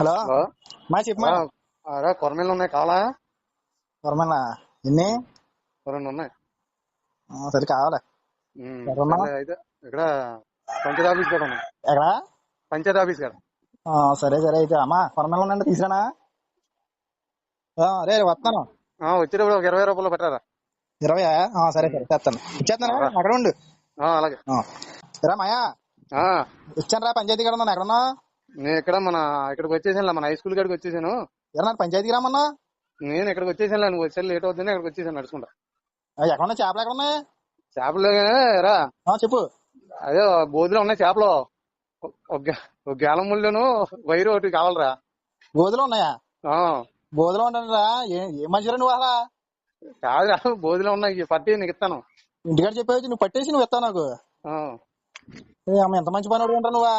Hello hello. మా చెప్పమా. అరే కొరమేలు ఉన్నాయి కావాలా? వరమన్నా ఎన్ని? రెండు ఉన్నాయి. సరే కావాలి. ఎక్కడ ఉన్నావు? సర్లే అయితే ఇక్కడ పంచాయతీ ఆఫీస్ కాడ ఉన్నాయి. ఎక్కడ? పంచాయతీ ఆఫీస్ కాడ. సరే సరే అయితే అమ్మా కొరమేలు ఉండండి తీసుకురానా? రే వస్తాను. వచ్చేటప్పుడు ఒక 20 రూపాయలు పెట్టారా? 20? సరే సరే చేస్తాను. ఇచ్చేస్తాను అక్కడ ఉండు. అలాగే. రా మాయా ఇచ్చాను రా. పంచాయతీ కాడ ఉన్నాను. ఎక్కడున్నా? నేను ఇక్కడికి వచ్చేసాను. మన హై స్కూల్ కాడికి వచ్చేసాను. ఎరా పంచాయతీకి రామన్నా? నేను ఇక్కడికి వచ్చేసాను. నువ్వు వచ్చే లేట్ అవుతుంది. ఇక్కడికి వచ్చేసాను నడుచుకుంటా. ఎక్కడున్నా? చేపలు ఎక్కడ ఉన్నాయి? చేపలు రా. చెప్పు. అదే బోధులో ఉన్నాయి చేపలు. ఒక గేలం ముళ్ళను వైరు ఒకటి కావాలరా. గోధులు ఉన్నాయా? గోధులు ఉంటాను రా. ఏ మనిషిరా నువ్వు అలా? కాదురా, బోధులో ఉన్నాయి. పట్టి నీకు ఇస్తాను. ఇంటికాడ చెప్పేసి నువ్వు పట్టేసి నువ్వు ఇస్తావు నాకు. ఎంత మంచి పని ఉంటా నువ్వా?